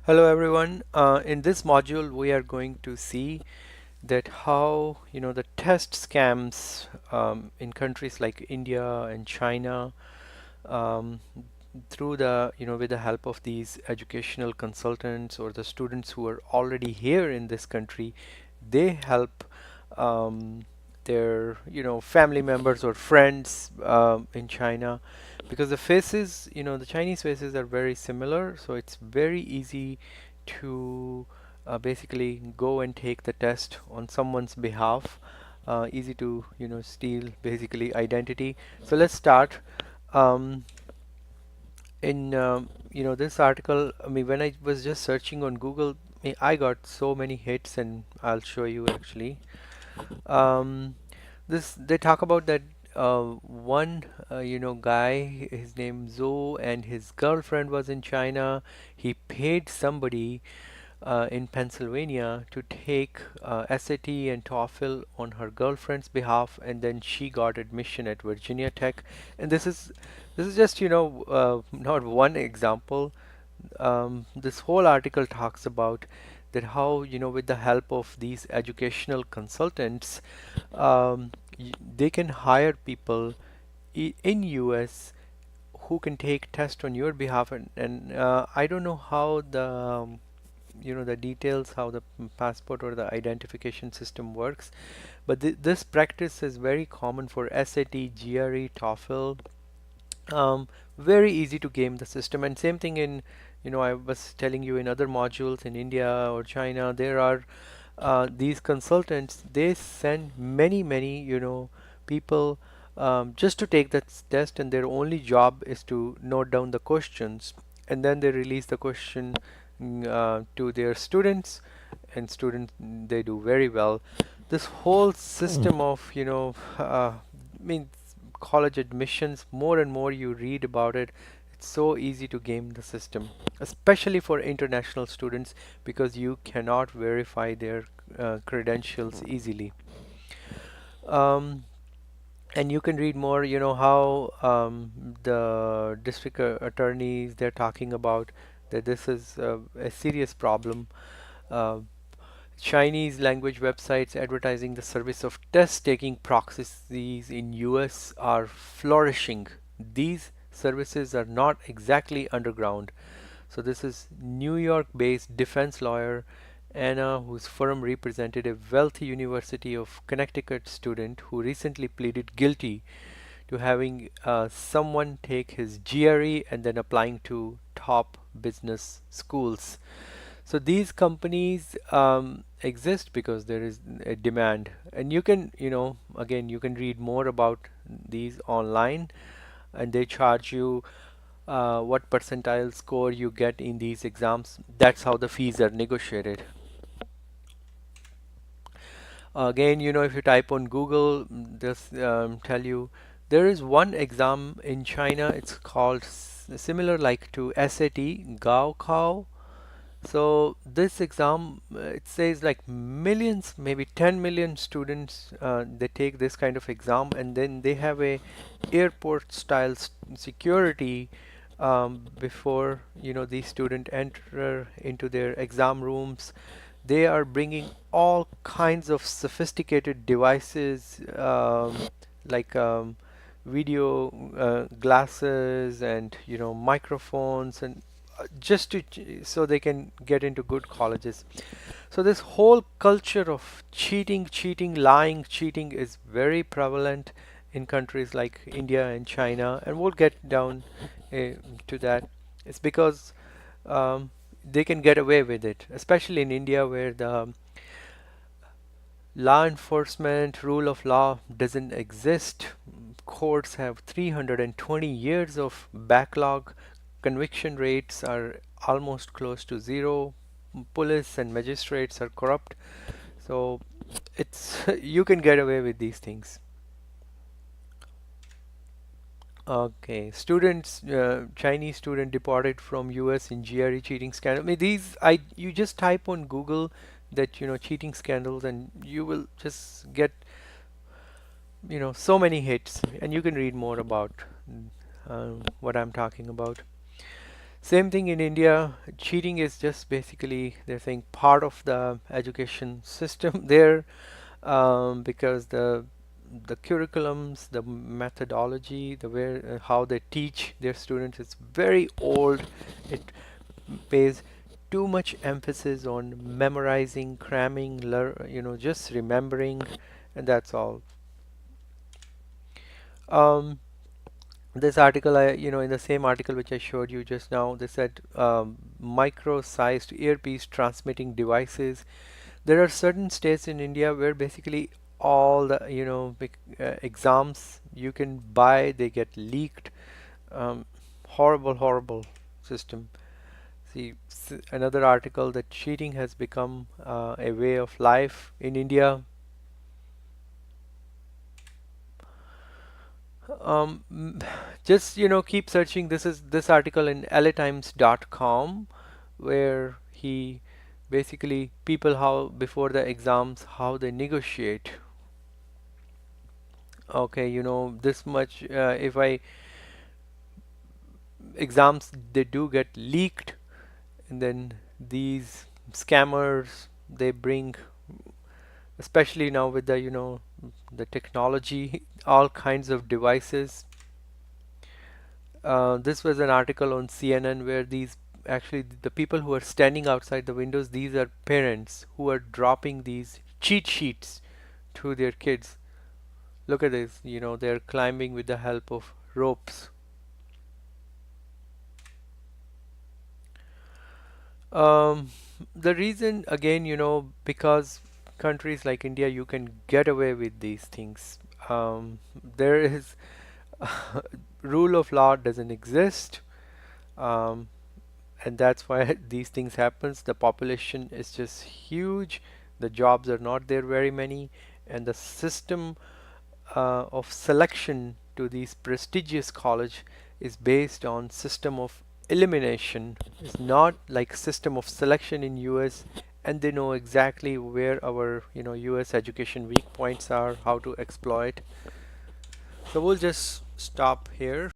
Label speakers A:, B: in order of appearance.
A: Hello everyone. In this module, we are going to see that how the test scams in countries like India and China um, through the with the help of these educational consultants or the students who are already here in this country, they help um, their family members or friends in China, because the faces, the Chinese faces are very similar, so it's very easy to basically go and take the test on someone's behalf. Easy to steal basically identity. So let's start. Um, in this article, I mean, when I was just searching on Google, I got so many hits, and I'll show you actually. Um, this they talk about that one guy, his name Zhou, and his girlfriend was in China. He paid somebody in Pennsylvania to take SAT and TOEFL on her girlfriend's behalf, and then she got admission at Virginia Tech. And this is just not one example. This whole article talks about that how with the help of these educational consultants, they can hire people in US who can take test on your behalf, and I don't know how the details how the passport or the identification system works, but this practice is very common for SAT, GRE, TOEFL. Very easy to game the system, and same thing in I was telling you in other modules in India or China, there are these consultants. They send many people just to take that test, and their only job is to note down the questions, and then they release the question to their students, and students, they do very well. This whole system of I mean, college admissions, more and more you read about it, it's so easy to game the system, especially for international students, because you cannot verify their credentials easily. Um, and you can read more, how the district attorneys, they're talking about that this is a serious problem. Uh, Chinese language websites advertising the service of test-taking proxies in US are flourishing. These services are not exactly underground. So this is New York-based defense lawyer Anna, whose firm represented a wealthy University of Connecticut student who recently pleaded guilty to having someone take his GRE and then applying to top business schools. So these companies exist because there is a demand, and you can, again, you can read more about these online, and they charge you what percentile score you get in these exams. That's how the fees are negotiated. Again, if you type on Google, this tell you there is one exam in China. It's called similar like to SAT, Gaokao. So this exam, it says like millions, maybe 10 million students, they take this kind of exam, and then they have a airport style security before these students enter into their exam rooms. They are bringing all kinds of sophisticated devices, like video glasses, and microphones, and just to so they can get into good colleges. So this whole culture of cheating, lying, cheating is very prevalent in countries like India and China, and we'll get down to that. It's because they can get away with it, especially in India, where the law enforcement, rule of law doesn't exist. Courts have 320 years of backlog. Conviction rates are almost close to zero. Police and magistrates are corrupt. So it's you can get away with these things. Okay, students, Chinese student deported from US in GRE cheating scandal. I mean, you just type on Google that, cheating scandals, and you will just get, so many hits, and you can read more about what I'm talking about. Same thing in India. Cheating is just basically, they're saying, part of the education system there, because the curriculums, the methodology, the way how they teach their students is very old. It pays too much emphasis on memorizing, cramming, just remembering, and that's all. Um, this article, in the same article which I showed you just now, they said micro-sized earpiece transmitting devices. There are certain states in India where basically all the, exams you can buy, they get leaked. Um, Horrible, horrible system. See, another article that cheating has become a way of life in India. Just keep searching. This article in latimes.com, where he basically people how before the exams how they negotiate. Okay, this much. If I exams they do get leaked, and then these scammers they bring, especially now with the the technology, all kinds of devices. This was an article on CNN where these actually the people who are standing outside the windows, these are parents who are dropping these cheat sheets to their kids. Look at this, they're climbing with the help of ropes. Um, the reason again, because countries like India, you can get away with these things. There is rule of law doesn't exist. Um, and that's why these things happens. The population is just huge, the jobs are not there very many, and the system of selection to these prestigious college is based on system of elimination. It's not like system of selection in US, and they know exactly where our US education weak points are, how to exploit. So we'll just stop here.